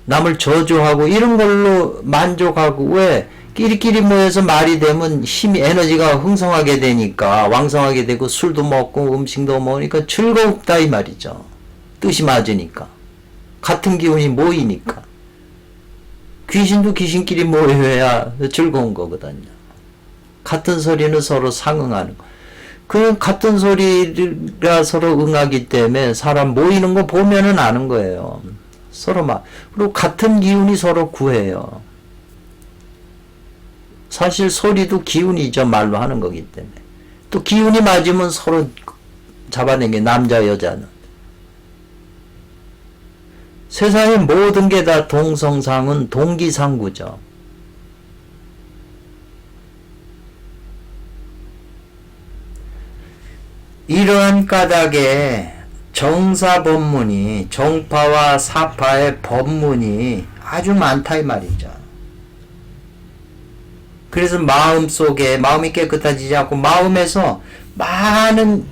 남을 저주하고 이런 걸로 만족하고 왜 끼리끼리 모여서 말이 되면 힘이 에너지가 흥성하게 되니까 왕성하게 되고 술도 먹고 음식도 먹으니까 즐겁다 이 말이죠. 뜻이 맞으니까 같은 기운이 모이니까 귀신도 귀신끼리 모여야 즐거운 거거든요. 같은 소리는 서로 상응하는 거. 그 같은 소리가 서로 응하기 때문에 사람 모이는 거 보면은 아는 거예요. 서로 그리고 같은 기운이 서로 구해요. 사실 소리도 기운이죠. 말로 하는 거기 때문에. 또 기운이 맞으면 서로 잡아내게 남자 여자는. 세상의 모든 게 다 동성상은 동기상구죠. 이러한 까닭에 정사법문이 정파와 사파의 법문이 아주 많다 이 말이죠. 그래서 마음이 깨끗해지지 않고 마음에서 많은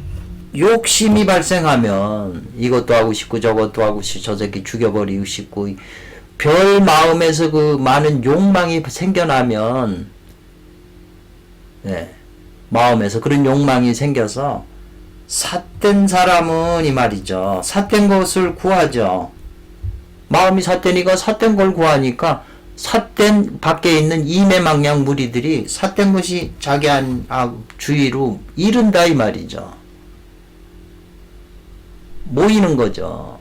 욕심이 발생하면 이것도 하고 싶고 저것도 하고 싶고 저 새끼 죽여버리고 싶고 별 마음에서 그 많은 욕망이 생겨나면 마음에서 그런 욕망이 생겨서 삿된 사람은 이 말이죠. 삿된 것을 구하죠. 마음이 삿되니까 삿된 걸 구하니까 삿된 밖에 있는 이매망냥 무리들이 삿된 것이 자기 주위로 이른다 이 말이죠. 모이는 거죠.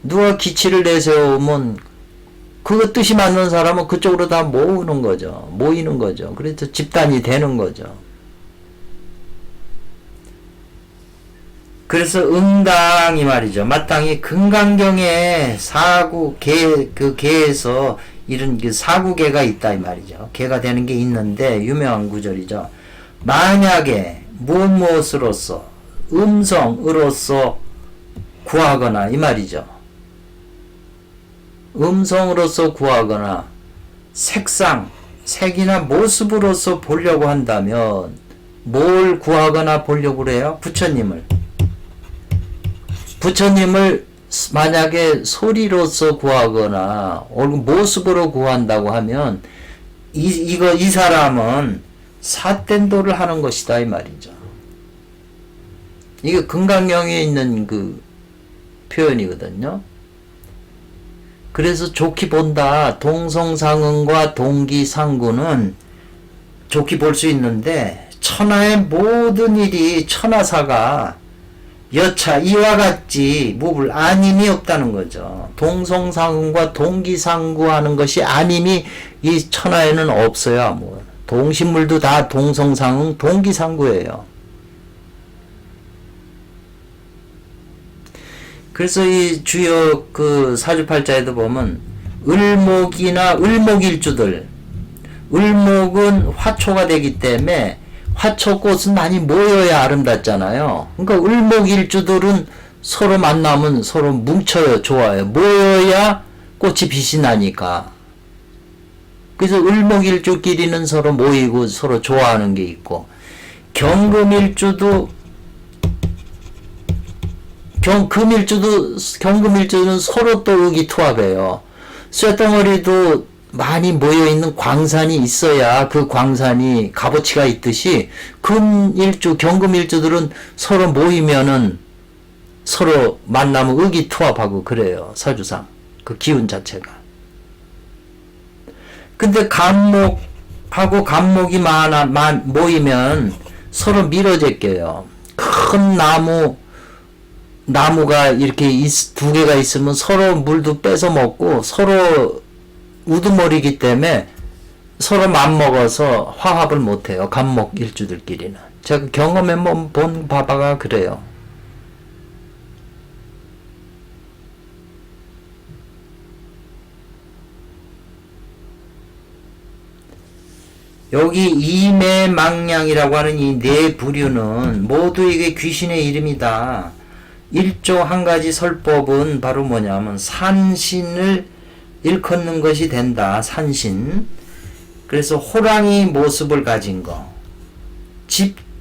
누가 기치를 내세우면 그 뜻이 맞는 사람은 그쪽으로 다 모이는 거죠. 그래서 집단이 되는 거죠. 그래서 응당 이 말이죠. 마땅히 금강경에 개에서 이런 그 사구개가 있다 이 말이죠. 개가 되는 게 있는데 유명한 구절이죠. 만약에 무엇으로서 음성으로서 구하거나 이 말이죠. 음성으로서 구하거나 색이나 모습으로서 보려고 한다면 뭘 구하거나 보려고 그래요? 부처님을 만약에 소리로서 구하거나 모습으로 구한다고 하면 이 사람은 삿된도를 하는 것이다 이 말이죠. 이게 금강경에 있는 그 표현이거든요. 그래서 좋게 본다. 동성상응과 동기상구는 좋게 볼 수 있는데 천하의 모든 일이 천하사가 여차 이와 같지 아님이 없다는 거죠. 동성상응과 동기상구 하는 것이 아님이 이 천하에는 없어요. 동식물도 다 동성상응 동기상구예요. 그래서 이 주요 그 사주팔자에도 보면 을목일주들 을목은 화초가 되기 때문에 화초꽃은 많이 모여야 아름답잖아요. 그러니까 을목일주들은 서로 만나면 서로 뭉쳐요. 좋아요. 모여야 꽃이 빛이 나니까. 그래서 을목일주끼리는 서로 모이고 서로 좋아하는 게 있고 경금일주는 서로 또 의기투합해요. 쇳덩어리도 많이 모여있는 광산이 있어야 그 광산이 값어치가 있듯이 경금일주들은 서로 모이면은 서로 만나면 의기투합하고 그래요. 사주상 그 기운 자체가. 근데 간목하고 간목이 모이면 서로 밀어제껴요. 큰 나무가 이렇게 두 개가 있으면 서로 물도 뺏어 먹고 서로 우두머리기 때문에 서로 맘먹어서 화합을 못해요. 간목 일주들끼리는. 제가 경험해 본 바가 그래요. 여기 이매망량이라고 하는 이 네 부류는 모두 이게 귀신의 이름이다. 일조 한 가지 설법은 바로 뭐냐면 산신을 일컫는 것이 된다. 산신. 그래서 호랑이 모습을 가진 거.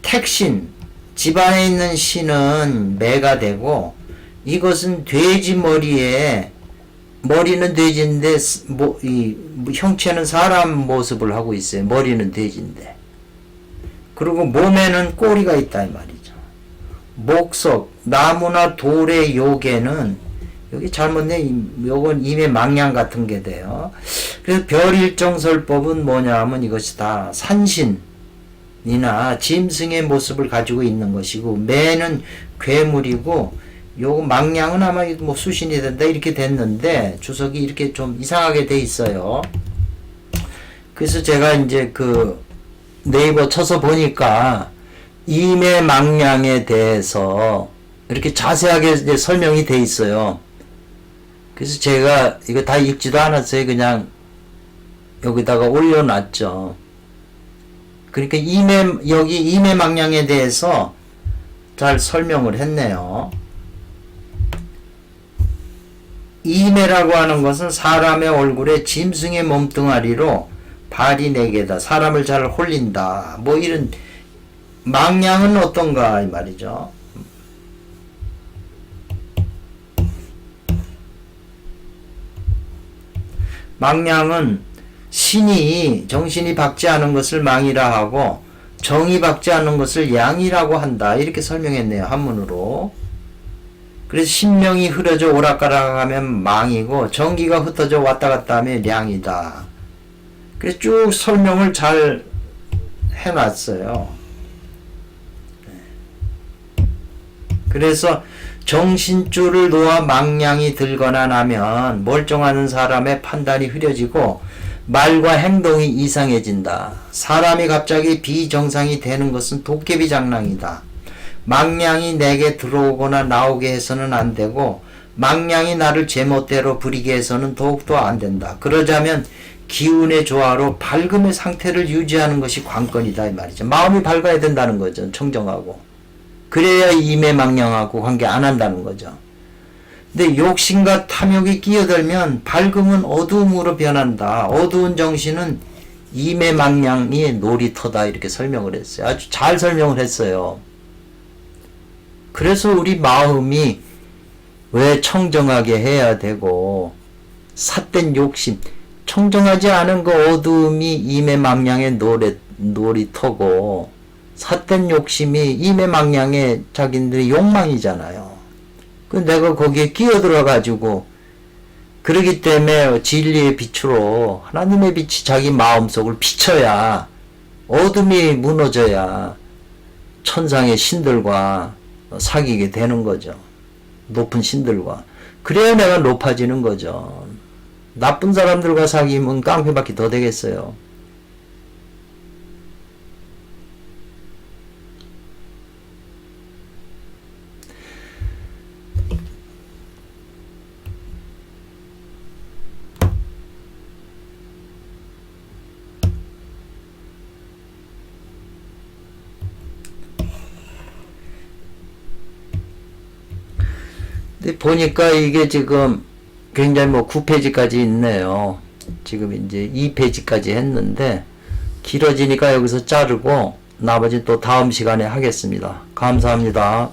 택신. 집안에 있는 신은 매가 되고 이것은 돼지 머리는 돼지인데 형체는 사람 모습을 하고 있어요. 머리는 돼지인데. 그리고 몸에는 꼬리가 있다 이 말이죠. 목석, 나무나 돌의 요괴는 여기 잘못네. 요건 임의 망량 같은 게 돼요. 그래서 별일정설법은 뭐냐 하면 이것이 다 산신이나 짐승의 모습을 가지고 있는 것이고 매는 괴물이고 요거 망량은 아마 수신이 된다 이렇게 됐는데 주석이 이렇게 좀 이상하게 돼 있어요. 그래서 제가 이제 그 네이버 쳐서 보니까 임의 망량에 대해서 이렇게 자세하게 이제 설명이 돼 있어요. 그래서 제가 이거 다 읽지도 않았어요. 그냥 여기다가 올려놨죠. 그러니까 여기 임의 망량에 대해서 잘 설명을 했네요. 이매라고 하는 것은 사람의 얼굴에 짐승의 몸뚱아리로 발이 4개다. 사람을 잘 홀린다. 뭐 이런 망냥은 어떤가 이 말이죠. 망냥은 신이 정신이 박지 않은 것을 망이라 하고 정이 박지 않은 것을 양이라고 한다. 이렇게 설명했네요. 한문으로. 그래서 신명이 흐려져 오락가락하면 망이고 전기가 흩어져 왔다 갔다 하면 량이다. 그래서 쭉 설명을 잘 해놨어요. 그래서 정신줄을 놓아 망량이 들거나 나면 멀쩡한 사람의 판단이 흐려지고 말과 행동이 이상해진다. 사람이 갑자기 비정상이 되는 것은 도깨비 장난이다. 망량이 내게 들어오거나 나오게 해서는 안 되고 망량이 나를 제멋대로 부리게 해서는 더욱더 안 된다. 그러자면 기운의 조화로 밝음의 상태를 유지하는 것이 관건이다 이 말이죠. 마음이 밝아야 된다는 거죠. 청정하고. 그래야 이매망령하고 관계 안 한다는 거죠. 근데 욕심과 탐욕이 끼어들면 밝음은 어두움으로 변한다. 어두운 정신은 이매망령의 놀이터다. 이렇게 설명을 했어요. 아주 잘 설명을 했어요. 그래서 우리 마음이 왜 청정하게 해야 되고 삿된 욕심, 청정하지 않은 그 어두움이 이매망령의 놀이터고 삿된 욕심이 이매망령의 자기들의 욕망이잖아요. 그 내가 거기에 끼어들어 가지고 그러기 때문에 진리의 빛으로 하나님의 빛이 자기 마음속을 비춰야 어둠이 무너져야 천상의 신들과 사귀게 되는 거죠. 높은 신들과. 그래야 내가 높아지는 거죠. 나쁜 사람들과 사귀면 깡패밖에 더 되겠어요. 근데 보니까 이게 지금 굉장히 9페이지까지 있네요. 지금 이제 2페이지까지 했는데 길어지니까 여기서 자르고 나머지 또 다음 시간에 하겠습니다. 감사합니다.